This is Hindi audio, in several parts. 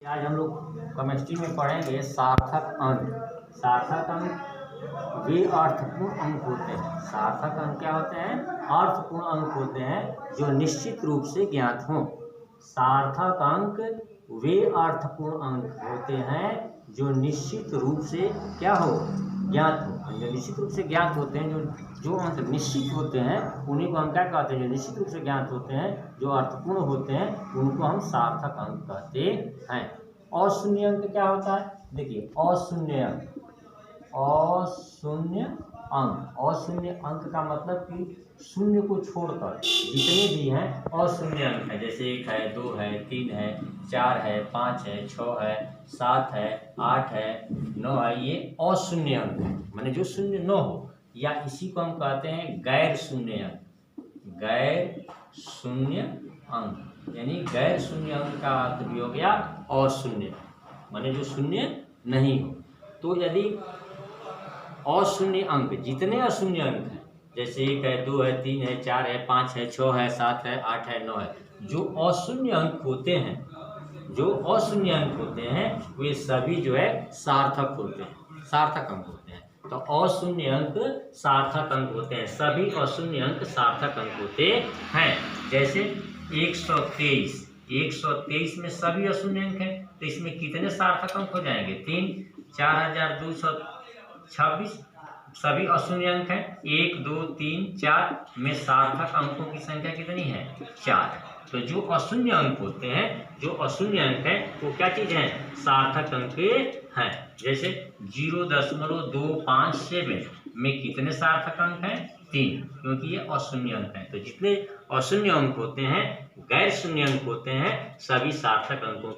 आज हम लोग केमिस्ट्री में पढ़ेंगे सार्थक अंक। सार्थक अंक वे अर्थपूर्ण अंक होते हैं। सार्थक अंक क्या होते हैं? अर्थपूर्ण अंक होते हैं जो निश्चित रूप से ज्ञात हों। सार्थक अंक वे अर्थपूर्ण अंक होते हैं जो निश्चित रूप से क्या हो? ज्ञात हो। जो निश्चित रूप से ज्ञात होते हैं, जो अंक निश्चित होते हैं उन्हीं को हम क्या कहते हैं? जो निश्चित रूप से ज्ञात होते हैं, जो अर्थपूर्ण होते हैं, उनको हम सार्थक अंक कहते हैं। अशून्य अंक क्या होता है? देखिए, अशून्य अंक, अशून्य अंक, अशून्य अंक का मतलब कि शून्य को छोड़कर जितने भी हैं अशून्य अंक है। जैसे 1 है, 2 है, 3 है, 4 है, 5 है, 6 है, 7 है, 8 है, 9 है, ये अशून्य अंक है, माने जो शून्य न हो। या इसी को हम कहते हैं गैर शून्य अंक। गैर शून्य अंक यानी गैर शून्य अंक का अर्थ भी हो गया अशून्य, माने जो शून्य नहीं हो। तो यदि अशून्य अंक, जितने अशून्य अंक हैं, जैसे 1 है, 2 है, 3 है, 4 है, 5 है, 6 है, 7 है, 8 है, 9 है, जो अशून्य अंक होते हैं, जो अशून्य अंक होते हैं, वे सभी जो है सार्थक होते हैं, सार्थक अंक होते हैं। तो अशून्य अंक सार्थक अंक होते हैं, सभी अशून्य अंक सार्थक अंक होते हैं। जैसे 123, 123 में सभी अशून्य अंक हैं, तो इसमें कितने सार्थक अंक हो जाएंगे? 3। 4226 सभी अशून्य अंक हैं। 1, 2, 3, 4 में सार्थक अंकों की संख्या कितनी है? 4। तो जो अशून्य अंक होते हैं, जो अशून्य अंक है, वो क्या चीज है? सार्थक अंक हैं। जैसे 0.257 में कितने सार्थक अंक हैं? 3, क्योंकि ये अशून्य अंक है। तो जितने अशून्य अंक होते हैं, गैर शून्य अंक होते हैं, सभी सार्थक अंकों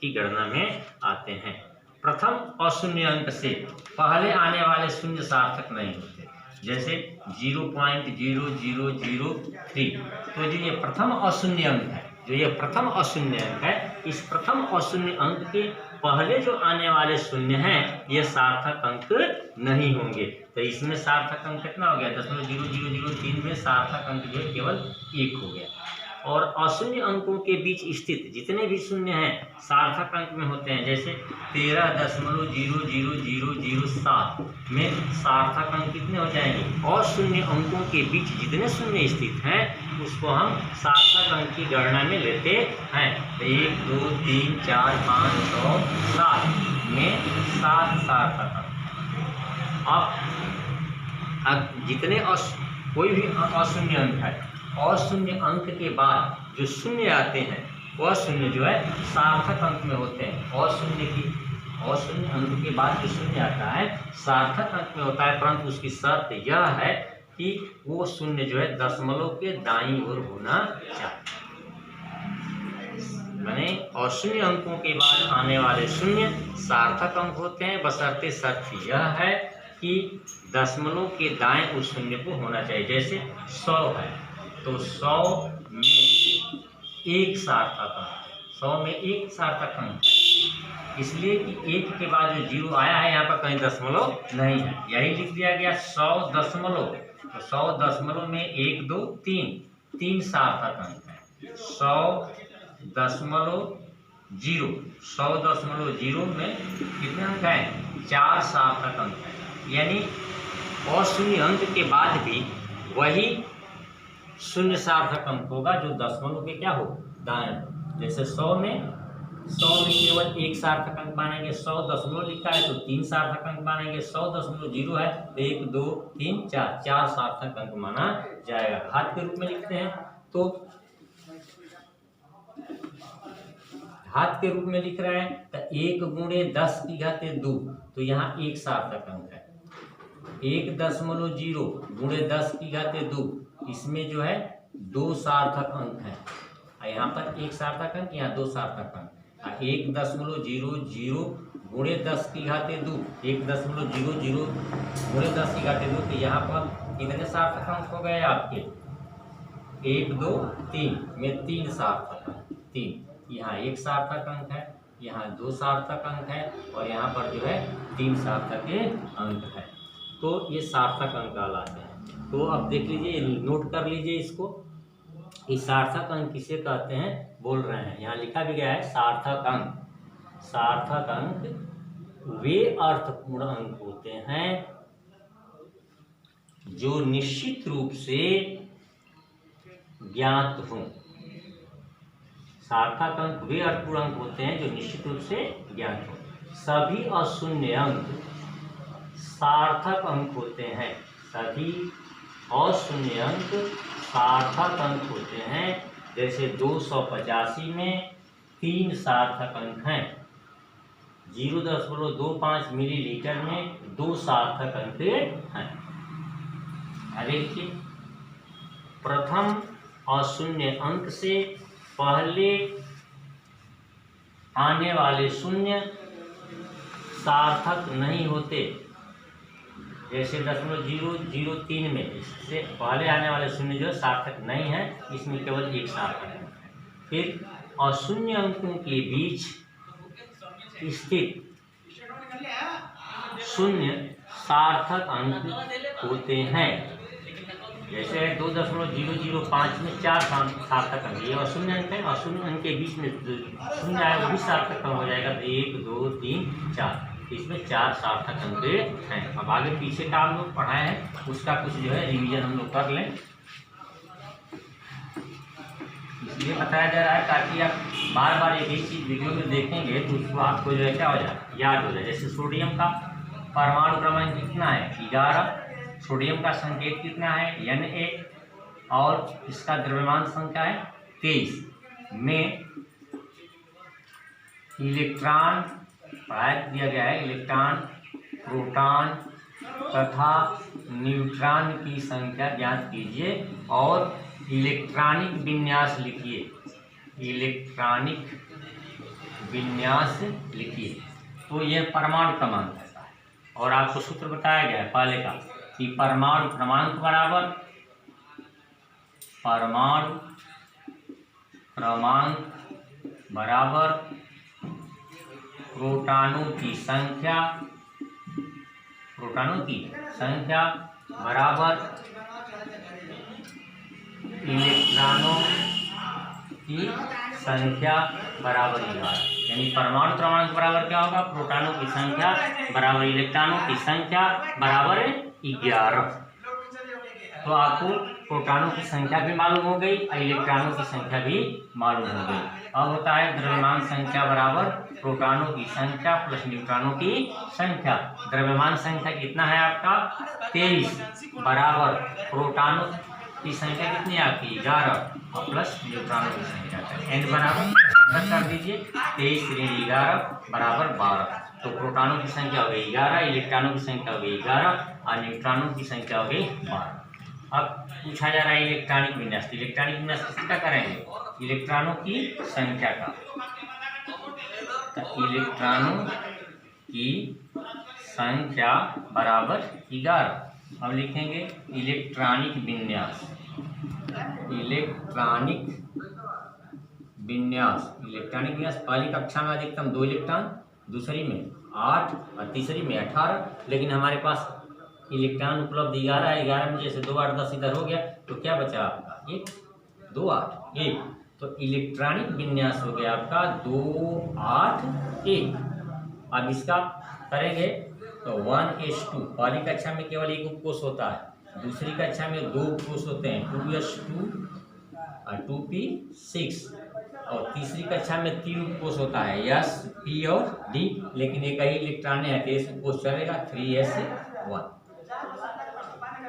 की गणना में आते हैं। प्रथम अशून्य अंक से पहले आने वाले शून्य सार्थक नहीं होते। जैसे 0.0003, तो जो ये प्रथम अशून्य अंक है, जो ये प्रथम अशून्य अंक है, इस प्रथम अशून्य अंक के पहले जो आने वाले शून्य हैं, ये सार्थक अंक नहीं होंगे। तो इसमें सार्थक अंक कितना हो गया? 0.0003 में सार्थक अंक जो है केवल 1 हो गया। और अशून्य अंकों के बीच स्थित जितने भी शून्य हैं सार्थक अंक में होते हैं। जैसे 13.00007 में सार्थक अंक कितने हो जाएंगे? अशून्य अंकों के बीच जितने शून्य स्थित हैं उसको हम सार्थक अंक की गणना में लेते हैं। 1, 2, 3, 4, 5, 6, 7 में 7 सार्थक अंक। अब जितने कोई भी अशून्य अंक है, अशून्य अंक के बाद जो शून्य आते हैं, वह शून्य जो है सार्थक अंक में होते हैं। अशून्य अंक के बाद जो शून्य आता है सार्थक अंक में होता है, परंतु उसकी शर्त यह है कि वो शून्य जो है दशमलव के दाईं ओर होना चाहिए। माने अशून्य अंकों के बाद आने वाले शून्य सार्थक अंक होते हैं, बशर्ते शर्त यह है कि दशमलव के दाएं उस शून्य को होना चाहिए। जैसे 100 है, तो 100 में 1 सार्थक अंक, 100 में 1 सार्थक अंक है, इसलिए कि 1 के बाद जो 0 आया है यहाँ पर कहीं दशमलव नहीं है, यही लिख दिया गया 100 दशमलव। तो 100 दशमलव में 1, 2, 3 सार्थक अंक है। 100.0 में कितने अंक हैं? 4 सार्थक अंक है। यानी अशून्य अंक के बाद भी वही शून्य सार्थक अंक होगा जो दशमलव के क्या हो? दाएं। जैसे 100 में केवल 1 सार्थक अंक मानेंगे। 100 दशमलव लिखा है तो 3 सार्थक अंक मानेंगे। 100.0 है तो 1, 2, 3, 4 सार्थक अंक माना जाएगा। घात के रूप में लिखते हैं तो घात के रूप में लिख रहे हैं तो 1 गुणे 10 की घाते 2, तो यहाँ 1 सार्थक अंक है। 1.0 गुणे 10 की घाते 2, इसमें जो है 2 सार्थक अंक है। यहाँ पर 1 सार्थक अंक, यहाँ 2 सार्थक अंक। 1.00 गुणे 10 की घाते 2, 1.00 गुणे 10 की घाते 2, तो यहाँ पर कितने सार्थक अंक हो गए आपके? 1, 2, 3 में 3 सार्थक अंक। 3 यहाँ 1 सार्थक अंक है, यहाँ 2 सार्थक अंक है, और यहाँ पर जो है 3 सार्थक अंक है। तो ये सार्थक अंक कहलाते हैं। तो अब देख लीजिए, नोट कर लीजिए इसको, कि सार्थक अंक किसे कहते हैं बोल रहे हैं। यहाँ लिखा भी गया है सार्थक अंक। सार्थक अंक वे अर्थपूर्ण अंक होते हैं जो निश्चित रूप से ज्ञात हों। सार्थक अंक वे अर्थपूर्ण अंक होते हैं जो निश्चित रूप से ज्ञात हों। सभी अशून्य अंक सार्थक अंक होते हैं। सभी अशून्य अंक सार्थक अंक होते हैं। जैसे 285 में 3 सार्थक अंक हैं। 0.25 मिलीलीटर में 2 सार्थक अंक हैं। देखिए, प्रथम अशून्य अंक से पहले आने वाले शून्य सार्थक नहीं होते। जैसे 0.003 में इससे पहले आने वाले शून्य जो सार्थक नहीं है, इसमें केवल एक सार्थक है। फिर अशून्य अंकों के बीच स्थित शून्य सार्थक अंक होते हैं। जैसे 2.005 में 4 सार्थक अंक, ये अशून्य अंक है। अशून्य अंक के बीच में शून्य आएगा, भी सार्थक अंक हो जाएगा। 1 2 3 4, इसमें 4 सार्थक अंक हैं। अब आगे पीछे का हम लोग पढ़ाए हैं, उसका कुछ जो है रिवीजन हम लोग कर लें, इसलिए बताया जा रहा है ताकि आप बार बार एक चीज वीडियो में देखेंगे तो उसको आपको जो है क्या हो जाए, याद हो जाए। जैसे सोडियम का परमाणु क्रमांक कितना है? 11। सोडियम का संकेत कितना है? Na। और इसका द्रव्यमान संख्या है 23। में इलेक्ट्रॉन पढ़ाया दिया गया है, इलेक्ट्रॉन, प्रोटॉन तथा न्यूट्रॉन की संख्या ज्ञात कीजिए और इलेक्ट्रॉनिक विन्यास लिखिए। इलेक्ट्रॉनिक विन्यास लिखिए। तो यह परमाणु क्रमांक है और आपको सूत्र बताया गया है पहले का कि परमाणु क्रमांक बराबर प्रोटॉनों की संख्या बराबर इलेक्ट्रॉनों की संख्या बराबर 11। यानी परमाणु क्रमांक बराबर क्या होगा? प्रोटॉनों की संख्या बराबर इलेक्ट्रॉनों की संख्या बराबर 11। तो आपको प्रोटॉनों की संख्या भी मालूम हो गई और इलेक्ट्रॉनों की संख्या भी मालूम हो गई। अब होता है द्रव्यमान संख्या बराबर प्रोटॉनों की संख्या प्लस न्यूट्रॉनों की संख्या। द्रव्यमान संख्या कितना है आपका? 23 बराबर प्रोटॉनों की संख्या कितनी है आपकी? 11 और प्लस न्यूट्रॉनों की संख्या एन बराबर कर दीजिए 23 × 11 बराबर 12। तो प्रोटॉनों की संख्या हो गई 11, इलेक्ट्रॉनों की संख्या हो गई 11 और न्यूट्रॉनों की संख्या हो गई 12। अब पूछा जा रहा है इलेक्ट्रॉनिक विन्यास। इलेक्ट्रॉनिक विन्यास किसका करेंगे? इलेक्ट्रॉनों की संख्या का। तो इलेक्ट्रॉनों की संख्या बराबर 11। अब लिखेंगे इलेक्ट्रॉनिक विन्यास। इलेक्ट्रॉनिक विन्यास पहली कक्षा में अधिकतम 2 इलेक्ट्रॉन, दूसरी में 8 और तीसरी में 18। लेकिन हमारे पास इलेक्ट्रॉन उपलब्ध 11 है। 11 में जैसे 2 8 10 इधर हो गया तो क्या बचा आपका? 1 2 8 1। तो इलेक्ट्रॉनिक विन्यास हो गया आपका 2 8 1। अब इसका करेंगे तो 1s2। पहली कक्षा में केवल एक उपकोष होता है, दूसरी कक्षा में 2 उपकोष होते हैं 2s2 और 2p6 और तीसरी कक्षा में 3 उपकोष होता है s p और d। लेकिन एक ही इलेक्ट्रॉन है तो s उपकोष चलेगा 3s1।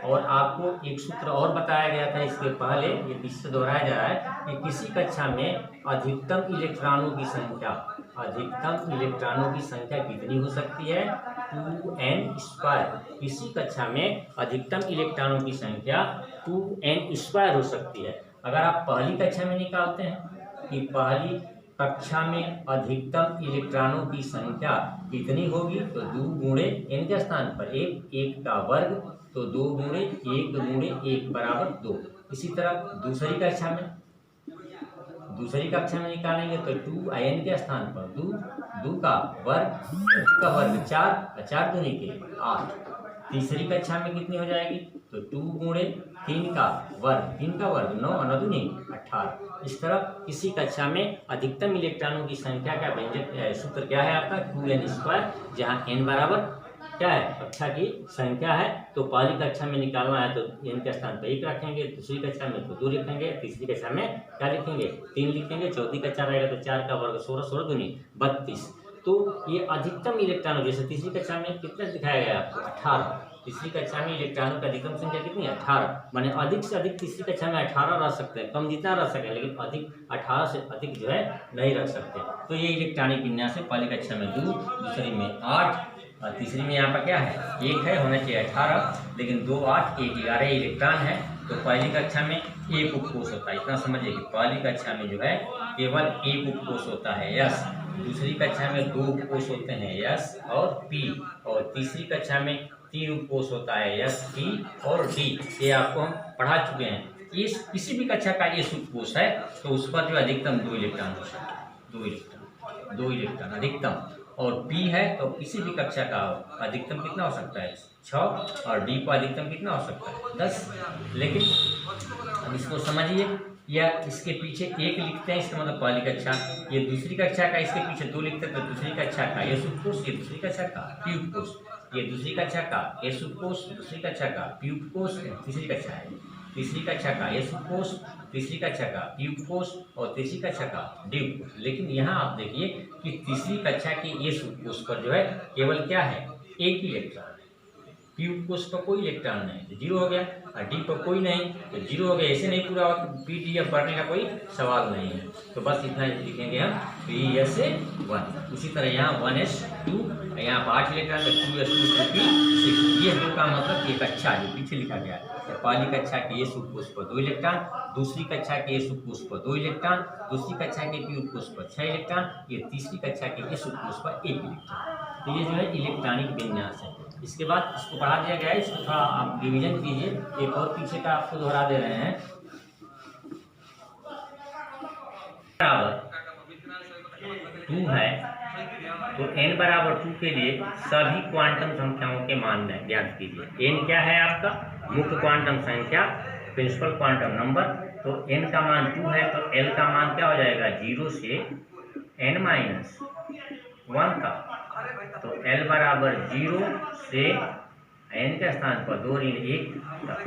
और आपको एक सूत्र और बताया गया था इसके पहले, ये इससे दोहराया जा रहा है कि किसी कक्षा में अधिकतम इलेक्ट्रॉनों की संख्या कितनी हो सकती है? 2n²। किसी कक्षा में अधिकतम इलेक्ट्रॉनों की संख्या 2n² हो सकती है। अगर आप पहली कक्षा में निकालते हैं कि पहली कक्षा में अधिकतम इलेक्ट्रॉनों की संख्या कितनी होगी, तो 2 गुणे n के स्थान पर 1 का वर्ग, तो 2 गुणे 1 गुणे 1 बराबर 2। इसी तरह दूसरी कक्षा में निकालेंगे तो 2 n के स्थान पर 2 का वर्ग 4 4 दूनी के 8 तीसरी कक्षा में कितनी हो जाएगी, तो 2 गुणे 3 का वर्ग 9 और 2 नहीं 18। इस तरह किसी कक्षा में अधिकतम इलेक्ट्रॉनों की संख्या का व्यंजक सूत्र क्या है आपका 2n², जहाँ n बराबर क्या है कक्षा की संख्या है। तो पहली कक्षा में निकालना है तो n के स्थान पर 1 रखेंगे, दूसरी कक्षा में तो 2 लिखेंगे, तीसरी कक्षा में क्या लिखेंगे 3 लिखेंगे, चौथी कक्षा रहेगा तो 4 का वर्ग 16 16 दूनी 32। तो ये अधिकतम इलेक्ट्रॉनों, जैसे तीसरी कक्षा में कितना दिखाया गया आपको 18, तीसरी कक्षा में इलेक्ट्रॉनों की अधिकतम संख्या कितनी है 18, माने अधिक से अधिक तीसरी कक्षा में 18 रह सकते हैं, कम जितना रह सके लेकिन अधिक 18 से अधिक जो है नहीं रख सकते। तो ये इलेक्ट्रॉनिक विन्यास है, पहली कक्षा में 2, दूसरी में 8 और तीसरी में यहाँ पर क्या है 1 है, होना चाहिए 18, लेकिन 2 8 1 11 इलेक्ट्रॉन है। तो पहली कक्षा में एक उपकोष होता है, इतना समझिए कि पहली कक्षा में जो है केवल एक उपकोष होता है यस, दूसरी कक्षा में 2 उपकोष होते हैं यस और पी, और तीसरी कक्षा में 3 उपकोष होता है यस पी और डी। ये आपको हम पढ़ा चुके हैं। इस किसी भी कक्षा का ये उपकोष है तो उस पर जो अधिकतम 2 इलेक्ट्रॉन हो सकता है, 2 इलेक्ट्रॉन अधिकतम, और पी है तो किसी भी कक्षा का अधिकतम कितना हो सकता है 6, और डी पर अधिकतम कितना हो सकता है 10। लेकिन अब इसको समझिए, या इसके पीछे 1 लिखते हैं, इसका मतलब पहली कक्षा, ये दूसरी कक्षा का, इसके पीछे 2 लिखते हैं तो दूसरी कक्षा का ये उपकोष, ये दूसरी कक्षा का पी उपकोष, ये दूसरी कक्षा का एस उपकोष, दूसरी कक्षा का पी उपकोष, तीसरी कक्षा है, तीसरी कक्षा का एस उपकोष, तीसरी कक्षा का पी उपकोष और तीसरी कक्षा का डी उपकोष। लेकिन यहाँ आप देखिए कि तीसरी कक्षा के एस उपकोष पर जो है केवल क्या है 1 इलेक्ट्रॉन, पी उपकोष पर कोई इलेक्ट्रॉन नहीं तो 0 हो गया, और डी पर कोई नहीं तो 0 हो गया। ऐसे नहीं पूरा हो तो पी डी एफ पढ़ने का कोई सवाल नहीं है, तो बस इतना लिखेंगे हम पी एस 1। उसी तरह यहाँ 1s2, यहाँ 8 इलेक्ट्रॉन 2s2 पी 6। ये 2 का मतलब एक कक्षा जो पीछे लिखा गया है, पहली कक्षा के एस उपकोष पर 2 इलेक्ट्रॉन, दूसरी कक्षा के एस उपकोष पर 2 इलेक्ट्रॉन, दूसरी कक्षा के पी उपकोष पर 6 इलेक्ट्रॉन, ये तीसरी कक्षा के एस उपकोष पर 1 इलेक्ट्रॉन। तो ये जो है इलेक्ट्रॉनिक विन्यास है। इसके बाद इसको बढ़ा दिया गया है, इसको थोड़ा आप रिविजन कीजिए, एक और पीछे का आपको दोहरा दे रहे हैं। बराबर 2 है तो n बराबर 2 के लिए सभी क्वांटम संख्याओं के मान ज्ञात कीजिए। n क्या है आपका मुख्य क्वांटम संख्या, प्रिंसिपल क्वांटम नंबर, तो n का मान 2 है तो l का मान क्या हो जाएगा 0 से n-1 का, तो l बराबर 0 से n के स्थान पर 2 ऋण 1 तक,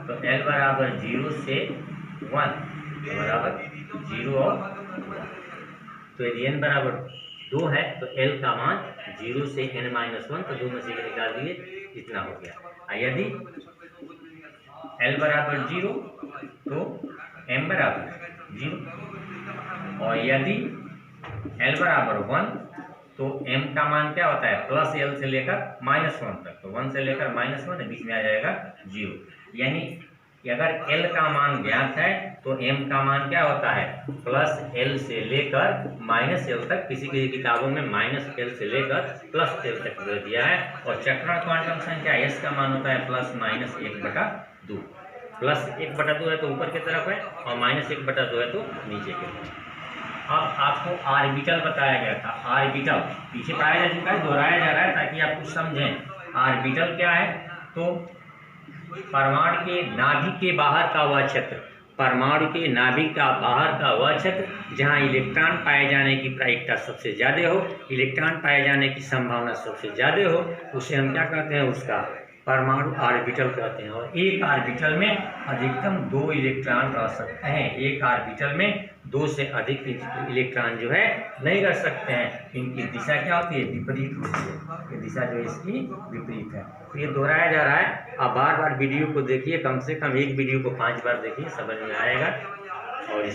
तो l बराबर 0 से 1 बराबर 0 और 1। तो यदि n बराबर 2 है तो l का मान 0 से n-1, तो 2 में से निकाल दिए, इतना हो गया। यदि l बराबर 0 तो m बराबर 0, और यदि l बराबर 1 तो m का मान क्या होता है प्लस l से लेकर -1 तक, तो 1 से लेकर -1 बीच में आ जाएगा 0। यानी अगर l का मान ज्ञात है तो m का मान क्या होता है प्लस l से लेकर -l तक, किसी किसी किताबों में -l से लेकर प्लस l तक दे दिया है। और चक्रण क्वांटम संख्या s का मान होता है ±1/2, +1/2 है तो ऊपर की तरफ है और -1/2 है तो नीचे की तरफ। अब आपको ऑर्बिटल बताया गया था, ऑर्बिटल पीछे पढ़ाया जा चुका है, दोहराया जा रहा है ताकि आप कुछ समझें। ऑर्बिटल क्या है, तो परमाणु के नाभिक के बाहर का वह क्षेत्र, परमाणु के नाभिक का बाहर का वह क्षेत्र जहां इलेक्ट्रॉन पाए जाने की प्रायिकता सबसे ज़्यादा हो, इलेक्ट्रॉन पाए जाने की संभावना सबसे ज़्यादा हो, उसे हम क्या कहते हैं, उसका परमाणु ऑर्बिटल कहते हैं। और एक ऑर्बिटल में अधिकतम 2 इलेक्ट्रॉन रह सकते हैं, एक ऑर्बिटल में 2 से अधिक इलेक्ट्रॉन जो है नहीं रह सकते हैं। इनकी दिशा क्या होती है, विपरीत होती है, ये दिशा जो है इसकी विपरीत है। तो ये दोहराया जा रहा है, आप बार बार वीडियो को देखिए, कम से कम एक वीडियो को 5 बार देखिए, समझ में आएगा। और